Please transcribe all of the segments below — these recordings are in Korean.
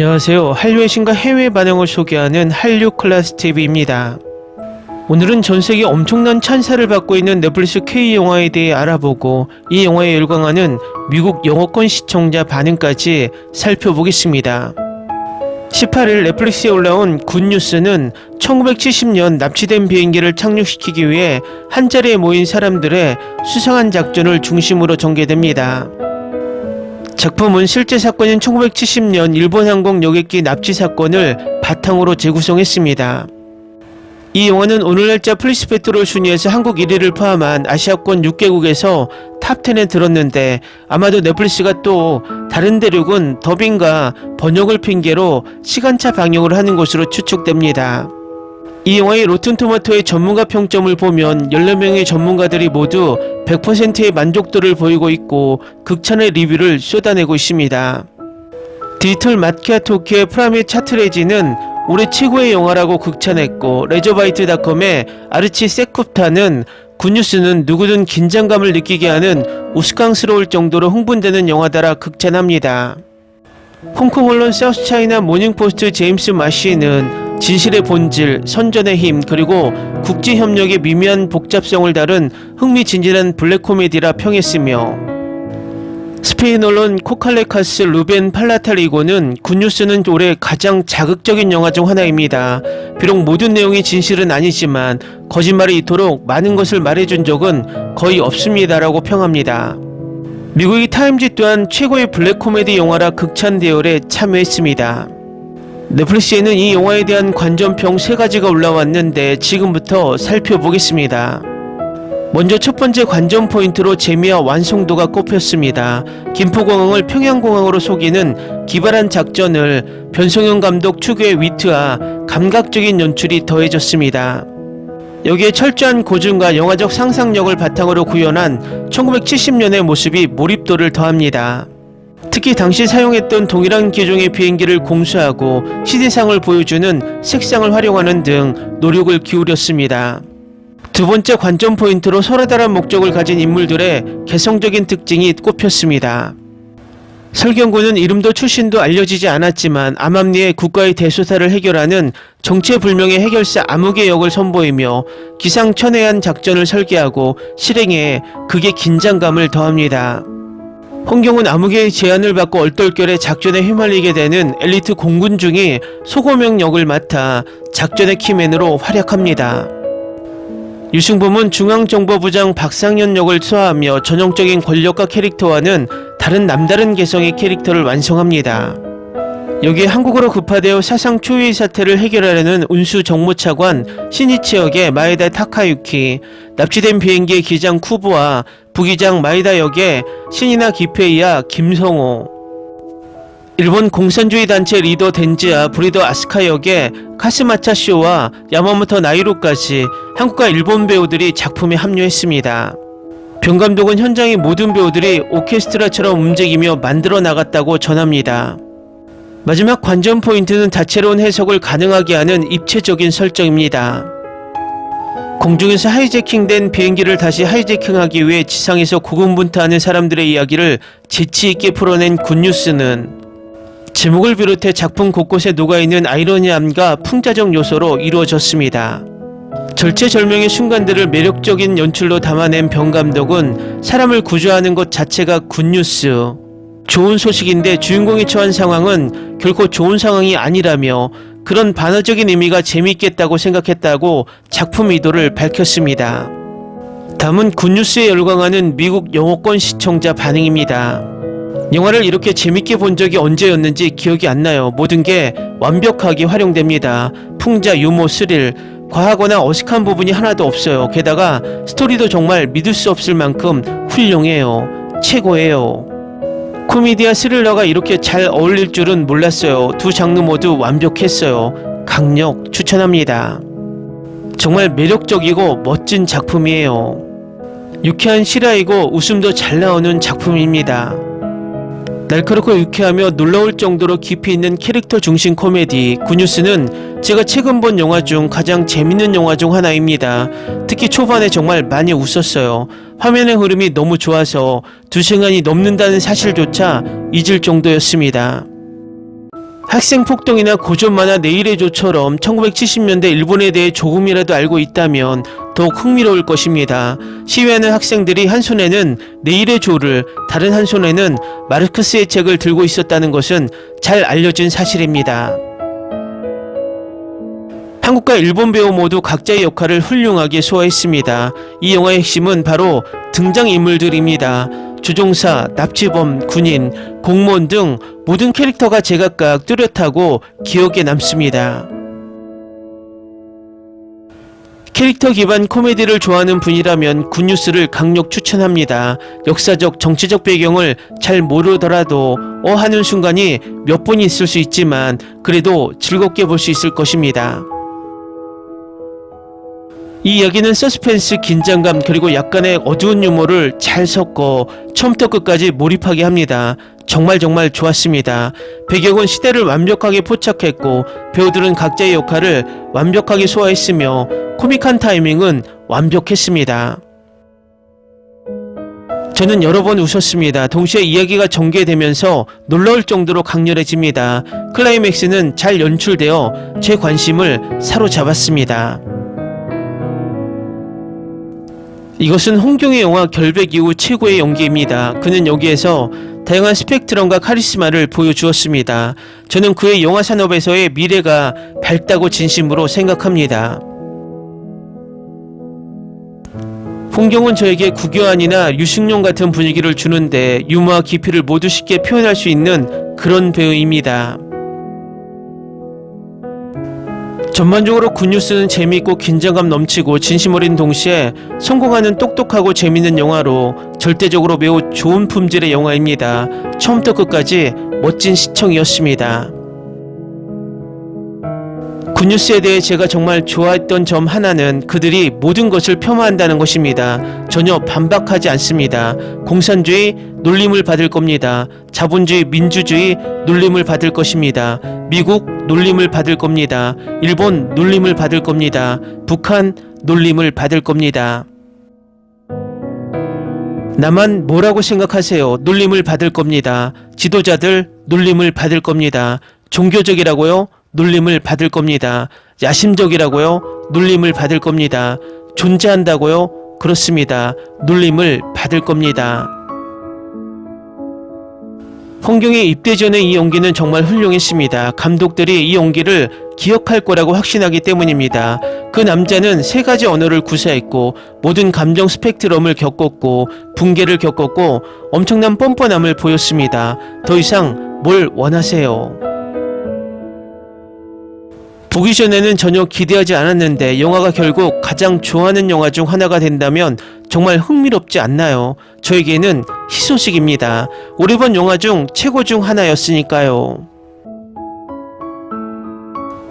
안녕하세요. 한류의 신과 해외 반응을 소개하는 한류 클래스 TV입니다. 오늘은 전세계 엄청난 찬사를 받고 있는 넷플릭스 K영화에 대해 알아보고 이 영화에 열광하는 미국 영어권 시청자 반응까지 살펴보겠습니다. 18일 넷플릭스에 올라온 굿뉴스는 1970년 납치된 비행기를 착륙시키기 위해 한자리에 모인 사람들의 수상한 작전을 중심으로 전개됩니다. 작품은 실제 사건인 1970년 일본 항공 여객기 납치 사건을 바탕으로 재구성했습니다. 이 영화는 오늘 날짜 플리스페트롤 순위에서 한국 1위를 포함한 아시아권 6개국에서 탑10에 들었는데 아마도 넷플릭스가 또 다른 대륙은 더빙과 번역을 핑계로 시간차 방영을 하는 것으로 추측됩니다. 이 영화의 로튼토마토의 전문가 평점을 보면 14명의 전문가들이 모두 100%의 만족도를 보이고 있고 극찬의 리뷰를 쏟아내고 있습니다. 디지털 마키아토키의 프라미 차트레지는 올해 최고의 영화라고 극찬했고 레저바이트닷컴의 아르치 세쿠프타는 굿뉴스는 누구든 긴장감을 느끼게 하는 우스꽝스러울 정도로 흥분되는 영화다라 극찬합니다. 홍콩 언론 사우스차이나 모닝포스트 제임스 마시는 진실의 본질, 선전의 힘, 그리고 국제협력의 미묘한 복잡성을 다룬 흥미진진한 블랙 코미디라 평했으며 스페인 언론 코칼레카스 루벤 팔라타리고는 굿뉴스는 올해 가장 자극적인 영화 중 하나입니다. 비록 모든 내용이 진실은 아니지만 거짓말이 이토록 많은 것을 말해준 적은 거의 없습니다라고 평합니다. 미국의 타임지 또한 최고의 블랙 코미디 영화라 극찬 대열에 참여했습니다. 넷플릭스에는 이 영화에 대한 관전평 3가지가 올라왔는데 지금부터 살펴보겠습니다. 먼저 첫 번째 관전 포인트로 재미와 완성도가 꼽혔습니다. 김포공항을 평양공항으로 속이는 기발한 작전을 변성현 감독 특유의 위트와 감각적인 연출이 더해졌습니다. 여기에 철저한 고증과 영화적 상상력을 바탕으로 구현한 1970년의 모습이 몰입도를 더합니다. 특히 당시 사용했던 동일한 기종의 비행기를 공수하고 시대상을 보여주는 색상을 활용하는 등 노력을 기울였습니다. 두 번째 관전 포인트로 서로 다른 목적을 가진 인물들의 개성적인 특징이 꼽혔습니다. 설경구는 이름도 출신도 알려지지 않았지만 암암리에 국가의 대소사를 해결하는 정체불명의 해결사 암흑의 역을 선보이며 기상천외한 작전을 설계하고 실행해 극의 긴장감을 더합니다. 홍경은 암흑의 제안을 받고 얼떨결에 작전에 휘말리게 되는 엘리트 공군 중의 소고명 역을 맡아 작전의 키맨으로 활약합니다. 유승범은 중앙정보부장 박상현 역을 소화하며 전형적인 권력가 캐릭터와는 다른 남다른 개성의 캐릭터를 완성합니다. 여기에 한국으로 급파되어 사상 초유의 사태를 해결하려는 운수 정무차관 신이치 역의 마에다 타카유키, 납치된 비행기의 기장 쿠보와 부기장 마에다 역의 신이나 기페이와 김성호, 일본 공산주의 단체 리더 덴지와 브리더 아스카 역의 카스마차 쇼와 야마모토 나이로까지 한국과 일본 배우들이 작품에 합류했습니다. 병 감독은 현장의 모든 배우들이 오케스트라처럼 움직이며 만들어 나갔다고 전합니다. 마지막 관전 포인트는 다채로운 해석을 가능하게 하는 입체적인 설정입니다. 공중에서 하이제킹된 비행기를 다시 하이제킹하기 위해 지상에서 고군분투하는 사람들의 이야기를 재치있게 풀어낸 굿뉴스는 제목을 비롯해 작품 곳곳에 녹아있는 아이러니함과 풍자적 요소로 이루어졌습니다. 절체절명의 순간들을 매력적인 연출로 담아낸 병 감독은 사람을 구조하는 것 자체가 굿뉴스, 좋은 소식인데 주인공이 처한 상황은 결코 좋은 상황이 아니라며 그런 반어적인 의미가 재미있겠다고 생각했다고 작품 의도를 밝혔습니다. 다음은 굿뉴스에 열광하는 미국 영어권 시청자 반응입니다. 영화를 이렇게 재밌게 본 적이 언제였는지 기억이 안 나요. 모든 게 완벽하게 활용됩니다. 풍자, 유머, 스릴, 과하거나 어색한 부분이 하나도 없어요. 게다가 스토리도 정말 믿을 수 없을 만큼 훌륭해요. 최고예요. 코미디와 스릴러가 이렇게 잘 어울릴 줄은 몰랐어요. 두 장르 모두 완벽했어요. 강력 추천합니다. 정말 매력적이고 멋진 작품이에요. 유쾌한 실화이고 웃음도 잘 나오는 작품입니다. 날카롭고 유쾌하며 놀라울 정도로 깊이 있는 캐릭터 중심 코미디 굿뉴스는 제가 최근 본 영화 중 가장 재밌는 영화 중 하나입니다. 특히 초반에 정말 많이 웃었어요. 화면의 흐름이 너무 좋아서 2시간이 넘는다는 사실조차 잊을 정도였습니다. 학생 폭동이나 고전 만화 내일의 조처럼 1970년대 일본에 대해 조금이라도 알고 있다면 더욱 흥미로울 것입니다. 시위하는 학생들이 한 손에는 내일의 조를, 다른 한 손에는 마르크스의 책을 들고 있었다는 것은 잘 알려진 사실입니다. 한국과 일본 배우 모두 각자의 역할을 훌륭하게 소화했습니다. 이 영화의 핵심은 바로 등장인물들입니다. 조종사, 납치범, 군인, 공무원 등 모든 캐릭터가 제각각 뚜렷하고 기억에 남습니다. 캐릭터 기반 코미디를 좋아하는 분이라면 굿뉴스를 강력 추천합니다. 역사적, 정치적 배경을 잘 모르더라도 하는 순간이 몇 번 있을 수 있지만 그래도 즐겁게 볼 수 있을 것입니다. 이 이야기는 서스펜스, 긴장감 그리고 약간의 어두운 유머를 잘 섞어 처음부터 끝까지 몰입하게 합니다. 정말 좋았습니다. 배경은 시대를 완벽하게 포착했고 배우들은 각자의 역할을 완벽하게 소화했으며 코믹한 타이밍은 완벽했습니다. 저는 여러 번 웃었습니다. 동시에 이야기가 전개되면서 놀라울 정도로 강렬해집니다. 클라이맥스는 잘 연출되어 제 관심을 사로잡았습니다. 이것은 홍경의 영화 결백 이후 최고의 연기입니다. 그는 여기에서 다양한 스펙트럼과 카리스마를 보여주었습니다. 저는 그의 영화 산업에서의 미래가 밝다고 진심으로 생각합니다. 홍경은 저에게 구교환이나 류승룡 같은 분위기를 주는데 유머와 깊이를 모두 쉽게 표현할 수 있는 그런 배우입니다. 전반적으로 굿뉴스는 재미있고 긴장감 넘치고 진심 어린 동시에 성공하는 똑똑하고 재밌는 영화로 절대적으로 매우 좋은 품질의 영화입니다. 처음부터 끝까지 멋진 시청이었습니다. 굿뉴스에 대해 제가 정말 좋아했던 점 하나는 그들이 모든 것을 폄하한다는 것입니다. 전혀 반박하지 않습니다. 공산주의 놀림을 받을 겁니다. 자본주의, 민주주의 놀림을 받을 것입니다. 미국 놀림을 받을 겁니다. 일본 놀림을 받을 겁니다. 북한 놀림을 받을 겁니다. 나만 뭐라고 생각하세요? 놀림을 받을 겁니다. 지도자들 놀림을 받을 겁니다. 종교적이라고요? 놀림을 받을 겁니다. 야심적이라고요? 놀림을 받을 겁니다. 존재한다고요? 그렇습니다. 놀림을 받을 겁니다. 홍경의 입대 전의 이 연기는 정말 훌륭했습니다. 감독들이 이 연기를 기억할 거라고 확신하기 때문입니다. 그 남자는 3가지 언어를 구사했고 모든 감정 스펙트럼을 겪었고 붕괴를 겪었고 엄청난 뻔뻔함을 보였습니다. 더 이상 뭘 원하세요? 보기 전에는 전혀 기대하지 않았는데 영화가 결국 가장 좋아하는 영화 중 하나가 된다면 정말 흥미롭지 않나요? 저에게는 희소식입니다. 올해 본 영화 중 최고 중 하나였으니까요.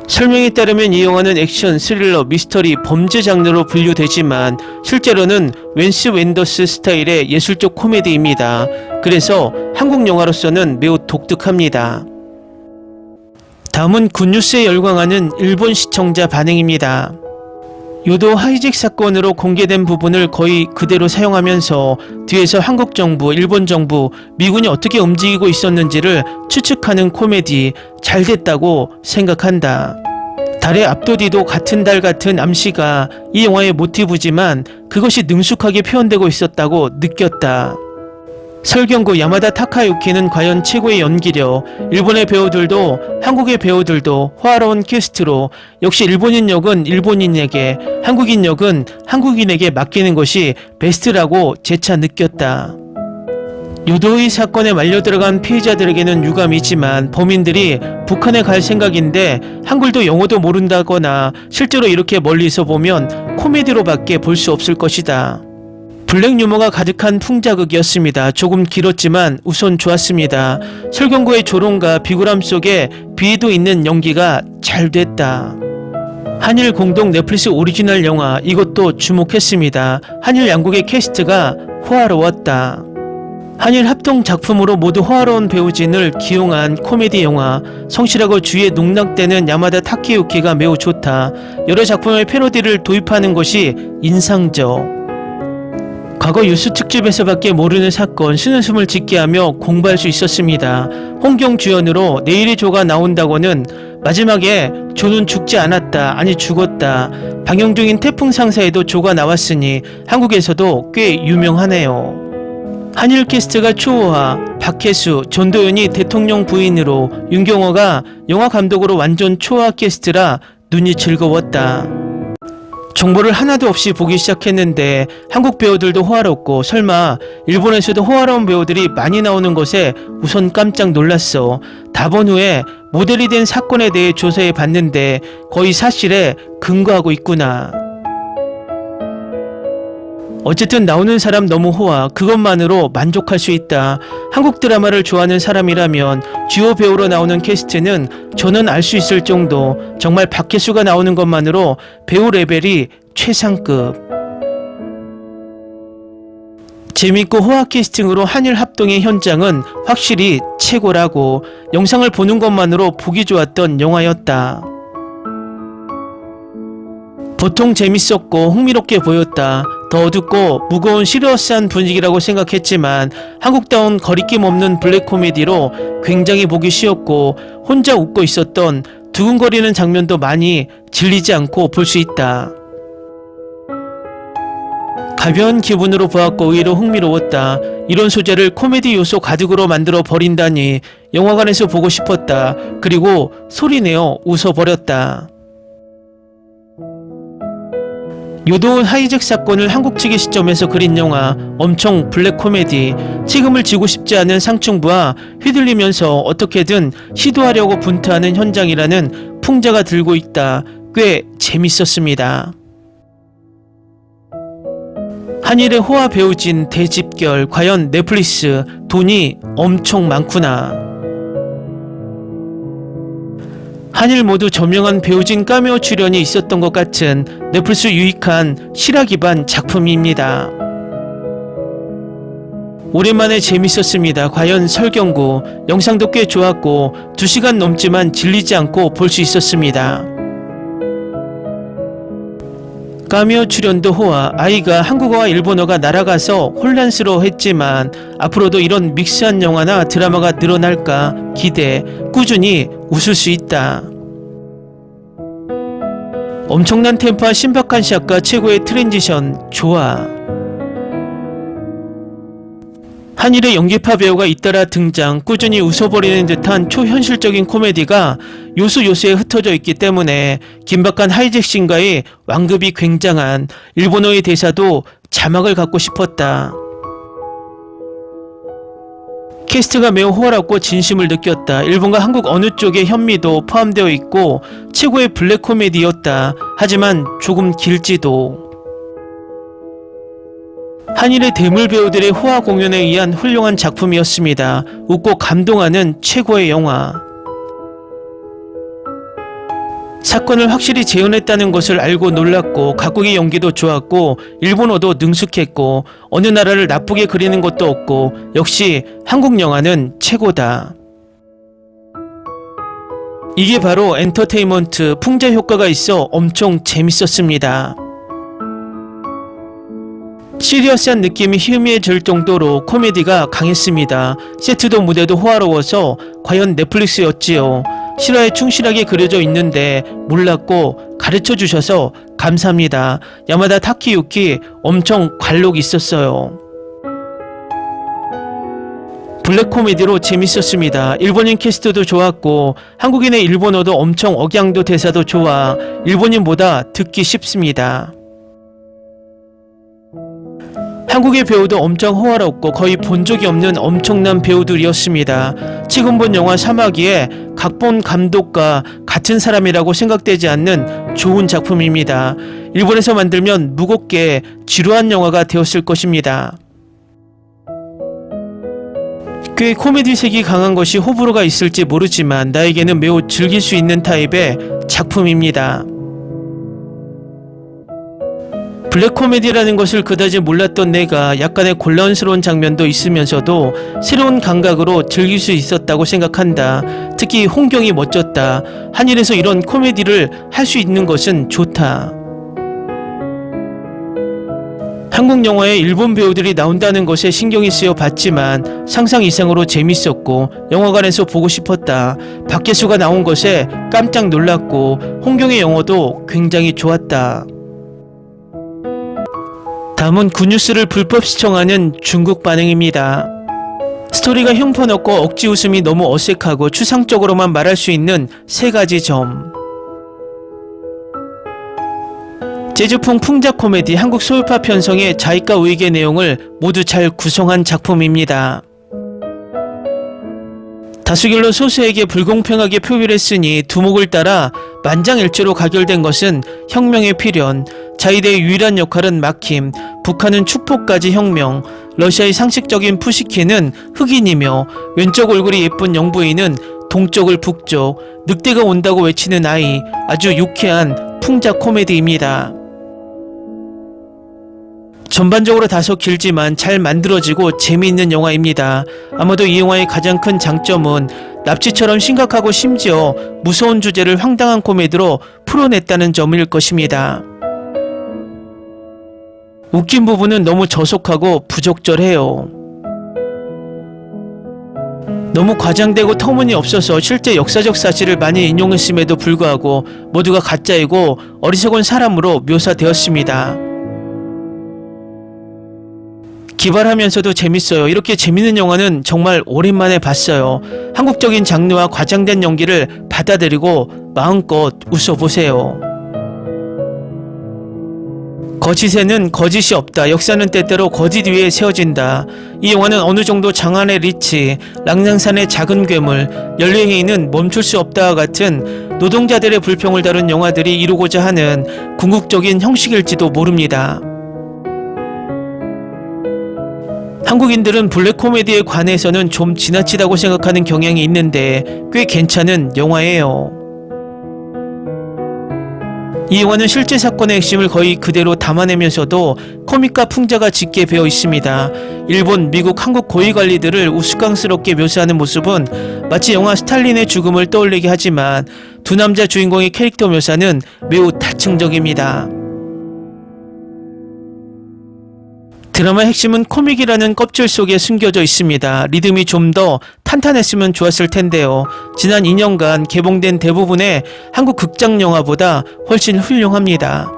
설명에 따르면 이 영화는 액션, 스릴러, 미스터리, 범죄 장르로 분류되지만 실제로는 웬스 웬더스 스타일의 예술적 코미디입니다. 그래서 한국 영화로서는 매우 독특합니다. 다음은 굿뉴스에 열광하는 일본 시청자 반응입니다. 요도 하이잭 사건으로 공개된 부분을 거의 그대로 사용하면서 뒤에서 한국 정부, 일본 정부, 미군이 어떻게 움직이고 있었는지를 추측하는 코미디 잘 됐다고 생각한다. 달의 압도디도 같은 달 같은 암시가 이 영화의 모티브지만 그것이 능숙하게 표현되고 있었다고 느꼈다. 설경구 야마다 타카유키는 과연 최고의 연기력, 일본의 배우들도 한국의 배우들도 호화로운 캐스트로 역시 일본인 역은 일본인에게, 한국인 역은 한국인에게 맡기는 것이 베스트라고 재차 느꼈다. 요도의 사건에 말려 들어간 피해자들에게는 유감이지만 범인들이 북한에 갈 생각인데 한글도 영어도 모른다거나 실제로 이렇게 멀리서 보면 코미디로밖에 볼 수 없을 것이다. 블랙 유머가 가득한 풍자극이었습니다. 조금 길었지만 우선 좋았습니다. 설경구의 조롱과 비굴함 속에 비애도 있는 연기가 잘 됐다. 한일 공동 넷플릭스 오리지널 영화, 이것도 주목했습니다. 한일 양국의 캐스트가 호화로웠다. 한일 합동 작품으로 모두 호화로운 배우진을 기용한 코미디 영화, 성실하고 주위에 농락되는 야마다 타케유키가 매우 좋다. 여러 작품의 패러디를 도입하는 것이 인상적. 과거 뉴스 특집에서밖에 모르는 사건 신은숨을 짓게 하며 공부할 수 있었습니다. 홍경 주연으로 내일의 조가 나온다고는 마지막에 조는 죽지 않았다, 아니 죽었다. 방영 중인 태풍 상사에도 조가 나왔으니 한국에서도 꽤 유명하네요. 한일 캐스트가 초호화, 박혜수, 전도연이 대통령 부인으로, 윤경호가 영화 감독으로 완전 초호화 캐스트라 눈이 즐거웠다. 정보를 하나도 없이 보기 시작했는데 한국 배우들도 호화롭고 설마 일본에서도 호화로운 배우들이 많이 나오는 것에 우선 깜짝 놀랐어. 다 본 후에 모델이 된 사건에 대해 조사해 봤는데 거의 사실에 근거하고 있구나. 어쨌든 나오는 사람 너무 호화, 그것만으로 만족할 수 있다. 한국 드라마를 좋아하는 사람이라면 주요 배우로 나오는 캐스트는 저는 알 수 있을 정도, 정말 박혜수가 나오는 것만으로 배우 레벨이 최상급. 재밌고 호화 캐스팅으로 한일 합동의 현장은 확실히 최고라고, 영상을 보는 것만으로 보기 좋았던 영화였다. 보통 재밌었고 흥미롭게 보였다. 더 어둡고 무거운 시리어스한 분위기라고 생각했지만 한국다운 거리낌 없는 블랙 코미디로 굉장히 보기 쉬웠고 혼자 웃고 있었던 두근거리는 장면도 많이 질리지 않고 볼 수 있다. 가벼운 기분으로 보았고 의외로 흥미로웠다. 이런 소재를 코미디 요소 가득으로 만들어 버린다니 영화관에서 보고 싶었다. 그리고 소리내어 웃어버렸다. 요동은 하이잭 사건을 한국 측의 시점에서 그린 영화, 엄청 블랙 코미디, 책임을 지고 싶지 않은 상층부와 휘둘리면서 어떻게든 시도하려고 분투하는 현장이라는 풍자가 들고 있다. 꽤 재밌었습니다. 한일의 호화 배우진 대집결, 과연 넷플릭스 돈이 엄청 많구나. 한일 모두 저명한 배우진 카메오 출연이 있었던 것 같은 넷플릭스 유익한 실화 기반 작품입니다. 오랜만에 재밌었습니다. 과연 설경구, 영상도 꽤 좋았고 2시간 넘지만 질리지 않고 볼 수 있었습니다. 카메오 출연도 호화, 아이가 한국어와 일본어가 날아가서 혼란스러워했지만 앞으로도 이런 믹스한 영화나 드라마가 늘어날까 기대, 꾸준히 웃을 수 있다. 엄청난 템포와 신박한 샷과 최고의 트랜지션, 좋아. 한일의 연기파 배우가 잇따라 등장, 꾸준히 웃어버리는 듯한 초현실적인 코미디가 요소요소에 흩어져 있기 때문에 긴박한 하이잭 씬과의 완급이 굉장한 일본어의 대사도 자막을 갖고 싶었다. 캐스트가 매우 호화롭고 진심을 느꼈다. 일본과 한국 어느 쪽의 현미도 포함되어 있고 최고의 블랙 코미디였다. 하지만 조금 길지도. 한일의 대물 배우들의 호화 공연에 의한 훌륭한 작품이었습니다. 웃고 감동하는 최고의 영화. 사건을 확실히 재현했다는 것을 알고 놀랐고 각국의 연기도 좋았고 일본어도 능숙했고 어느 나라를 나쁘게 그리는 것도 없고 역시 한국 영화는 최고다. 이게 바로 엔터테인먼트 풍자 효과가 있어 엄청 재밌었습니다. 시리어스한 느낌이 희미해질 정도로 코미디가 강했습니다. 세트도 무대도 호화로워서 과연 넷플릭스였지요. 실화에 충실하게 그려져 있는데 몰랐고 가르쳐 주셔서 감사합니다. 야마다 타키유키 엄청 관록 있었어요. 블랙 코미디로 재밌었습니다. 일본인 캐스트도 좋았고 한국인의 일본어도 엄청 억양도 대사도 좋아 일본인보다 듣기 쉽습니다. 한국의 배우도 엄청 호화롭고 거의 본 적이 없는 엄청난 배우들이었습니다. 지금 본 영화 사마귀에 각본 감독과 같은 사람이라고 생각되지 않는 좋은 작품입니다. 일본에서 만들면 무겁게 지루한 영화가 되었을 것입니다. 꽤 코미디색이 강한 것이 호불호가 있을지 모르지만 나에게는 매우 즐길 수 있는 타입의 작품입니다. 블랙 코미디라는 것을 그다지 몰랐던 내가 약간의 곤란스러운 장면도 있으면서도 새로운 감각으로 즐길 수 있었다고 생각한다. 특히 홍경이 멋졌다. 한일에서 이런 코미디를 할 수 있는 것은 좋다. 한국 영화에 일본 배우들이 나온다는 것에 신경이 쓰여 봤지만 상상 이상으로 재밌었고 영화관에서 보고 싶었다. 박계수가 나온 것에 깜짝 놀랐고 홍경의 영어도 굉장히 좋았다. 다음은 굿뉴스를 불법 시청하는 중국 반응입니다. 스토리가 흉터없고 억지 웃음이 너무 어색하고 추상적으로만 말할 수 있는 3가지 점. 재즈풍 풍자 코미디 한국 소유파 편성의 자익과 우익의 내용을 모두 잘 구성한 작품입니다. 다수결로 소수에게 불공평하게 표별했으니 두목을 따라 만장일치로 가결된 것은 혁명의 필연, 자위대의 유일한 역할은 막힘, 북한은 축복까지 혁명, 러시아의 상식적인 푸시킨은 흑인이며 왼쪽 얼굴이 예쁜 영부인은 동쪽을 북쪽, 늑대가 온다고 외치는 아이, 아주 유쾌한 풍자 코미디입니다. 전반적으로 다소 길지만 잘 만들어지고 재미있는 영화입니다. 아마도 이 영화의 가장 큰 장점은 납치처럼 심각하고 심지어 무서운 주제를 황당한 코미디로 풀어냈다는 점일 것입니다. 웃긴 부분은 너무 저속하고 부적절해요. 너무 과장되고 터무니없어서 실제 역사적 사실을 많이 인용했음에도 불구하고 모두가 가짜이고 어리석은 사람으로 묘사되었습니다. 기발하면서도 재밌어요. 이렇게 재밌는 영화는 정말 오랜만에 봤어요. 한국적인 장르와 과장된 연기를 받아들이고 마음껏 웃어보세요. 거짓에는 거짓이 없다. 역사는 때때로 거짓 위에 세워진다. 이 영화는 어느 정도 장안의 리치, 랑랑산의 작은 괴물, 연례회의는 멈출 수 없다와 같은 노동자들의 불평을 다룬 영화들이 이루고자 하는 궁극적인 형식일지도 모릅니다. 한국인들은 블랙 코미디에 관해서는 좀 지나치다고 생각하는 경향이 있는데 꽤 괜찮은 영화예요. 이 영화는 실제 사건의 핵심을 거의 그대로 담아내면서도 코믹과 풍자가 짙게 배어 있습니다. 일본, 미국, 한국 고위관리들을 우스꽝스럽게 묘사하는 모습은 마치 영화 스탈린의 죽음을 떠올리게 하지만 두 남자 주인공의 캐릭터 묘사는 매우 다층적입니다. 드라마의 핵심은 코믹이라는 껍질 속에 숨겨져 있습니다. 리듬이 좀 더 탄탄했으면 좋았을 텐데요. 지난 2년간 개봉된 대부분의 한국 극장 영화보다 훨씬 훌륭합니다.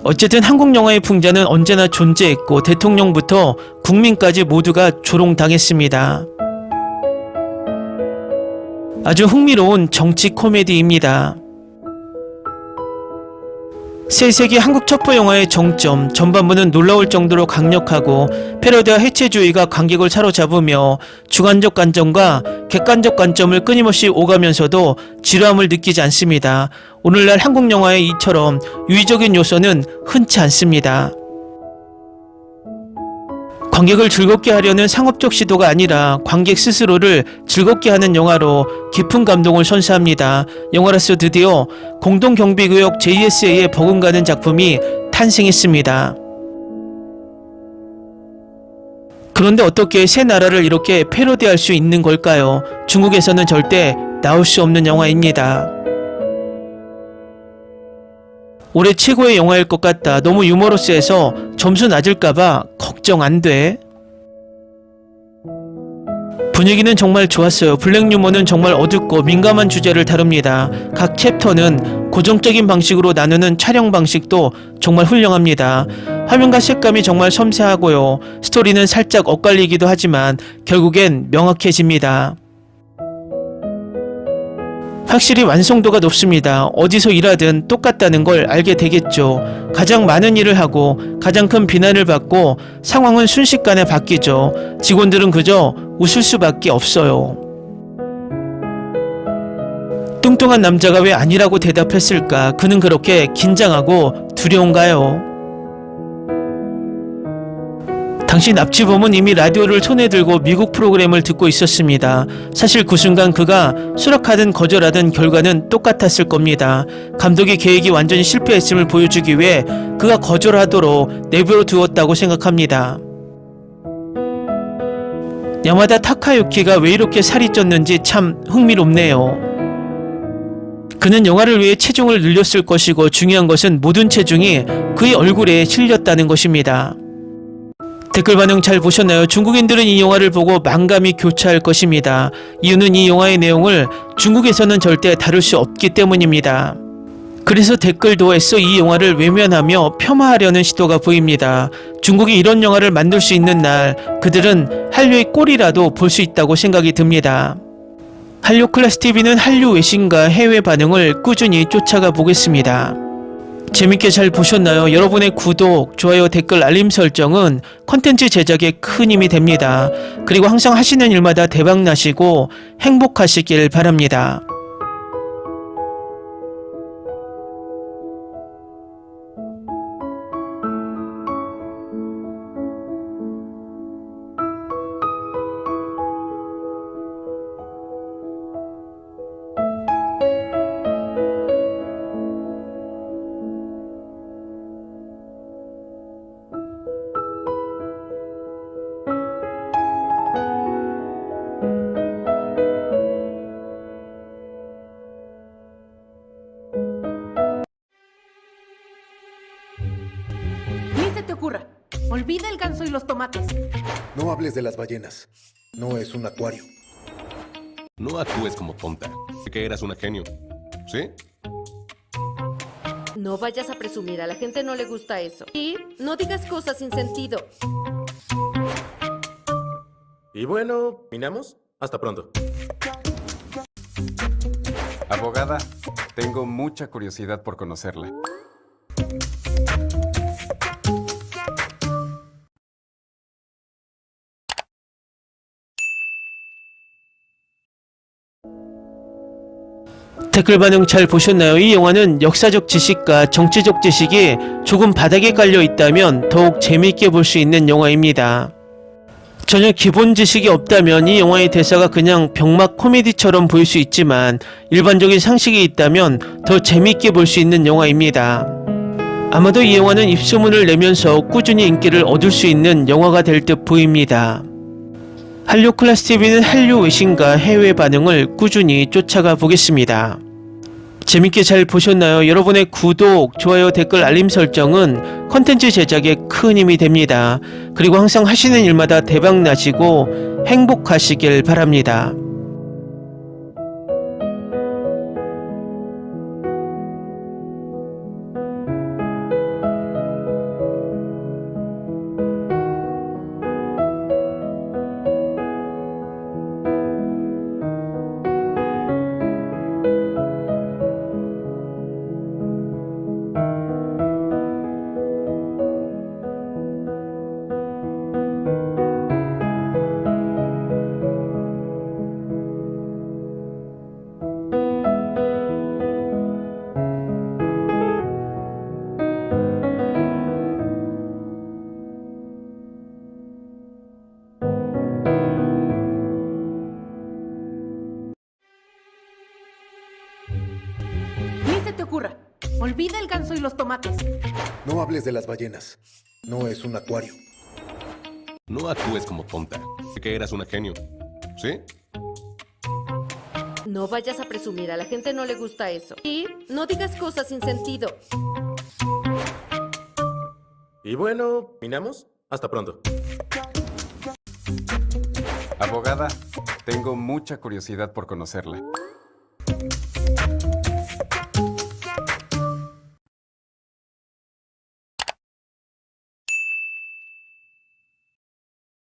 어쨌든 한국 영화의 풍자는 언제나 존재했고 대통령부터 국민까지 모두가 조롱당했습니다. 아주 흥미로운 정치 코미디입니다. 새 세기 한국 첩보 영화의 정점, 전반부는 놀라울 정도로 강력하고 패러디와 해체주의가 관객을 사로잡으며 주관적 관점과 객관적 관점을 끊임없이 오가면서도 지루함을 느끼지 않습니다. 오늘날 한국 영화의 이처럼 유의적인 요소는 흔치 않습니다. 관객을 즐겁게 하려는 상업적 시도가 아니라 관객 스스로를 즐겁게 하는 영화로 깊은 감동을 선사합니다. 영화로서 드디어 공동경비구역 JSA에 버금가는 작품이 탄생했습니다. 그런데 어떻게 새 나라를 이렇게 패러디할 수 있는 걸까요? 중국에서는 절대 나올 수 없는 영화입니다. 올해 최고의 영화일 것 같다. 너무 유머러스해서 점수 낮을까봐 걱정 안 돼. 분위기는 정말 좋았어요. 블랙 유머는 정말 어둡고 민감한 주제를 다룹니다. 각 챕터는 고정적인 방식으로 나누는 촬영 방식도 정말 훌륭합니다. 화면과 색감이 정말 섬세하고요. 스토리는 살짝 엇갈리기도 하지만 결국엔 명확해집니다. 확실히 완성도가 높습니다. 어디서 일하든 똑같다는 걸 알게 되겠죠. 가장 많은 일을 하고 가장 큰 비난을 받고 상황은 순식간에 바뀌죠. 직원들은 그저 웃을 수밖에 없어요. 뚱뚱한 남자가 왜 아니라고 대답했을까? 그는 그렇게 긴장하고 두려운가요? 당시 납치범은 이미 라디오를 손에 들고 미국 프로그램을 듣고 있었습니다. 사실 그 순간 그가 수락하든 거절하든 결과는 똑같았을 겁니다. 감독의 계획이 완전히 실패했음을 보여주기 위해 그가 거절하도록 내버려 두었다고 생각합니다. 야마다 타카유키가 왜 이렇게 살이 쪘는지 참 흥미롭네요. 그는 영화를 위해 체중을 늘렸을 것이고 중요한 것은 모든 체중이 그의 얼굴에 실렸다는 것입니다. 댓글 반응 잘 보셨나요? 중국인들은 이 영화를 보고 만감이 교차할 것입니다. 이유는 이 영화의 내용을 중국에서는 절대 다룰 수 없기 때문입니다. 그래서 댓글도 애써 이 영화를 외면하며 폄하하려는 시도가 보입니다. 중국이 이런 영화를 만들 수 있는 날, 그들은 한류의 꼴이라도 볼 수 있다고 생각이 듭니다. 한류 클래스 TV는 한류 외신과 해외 반응을 꾸준히 쫓아가 보겠습니다. 재밌게 잘 보셨나요? 여러분의 구독, 좋아요, 댓글, 알림 설정은 컨텐츠 제작에 큰 힘이 됩니다. 그리고 항상 하시는 일마다 대박 나시고 행복하시길 바랍니다. Ni se te ocurra. Olvida el ganso y los tomates. No hables de las ballenas. No es un acuario. No actúes como tonta. Que eras una genio. ¿Sí? No vayas a presumir, a la gente no le gusta eso. Y no digas cosas sin sentido. Y bueno, ¿minamos? Hasta pronto. Abogada, tengo mucha curiosidad por conocerla. 댓글 반응 잘 보셨나요? 이 영화는 역사적 지식과 정치적 지식이 조금 바닥에 깔려 있다면 더욱 재미있게 볼 수 있는 영화입니다. 전혀 기본 지식이 없다면 이 영화의 대사가 그냥 병맛 코미디처럼 보일 수 있지만 일반적인 상식이 있다면 더 재미있게 볼 수 있는 영화입니다. 아마도 이 영화는 입소문을 내면서 꾸준히 인기를 얻을 수 있는 영화가 될 듯 보입니다. 한류 클래스 TV는 한류 외신과 해외 반응을 꾸준히 쫓아가 보겠습니다. 재밌게 잘 보셨나요? 여러분의 구독, 좋아요, 댓글, 알림 설정은 컨텐츠 제작에 큰 힘이 됩니다. 그리고 항상 하시는 일마다 대박 나시고 행복하시길 바랍니다. Ni se te ocurra. Olvida el ganso y los tomates. No hables de las ballenas. No es un acuario. No actúes como tonta. Que eras una genio. ¿Sí? No vayas a presumir, a la gente no le gusta eso. Y no digas cosas sin sentido. Y bueno, ¿minamos? Hasta pronto. Abogada, tengo mucha curiosidad por conocerla.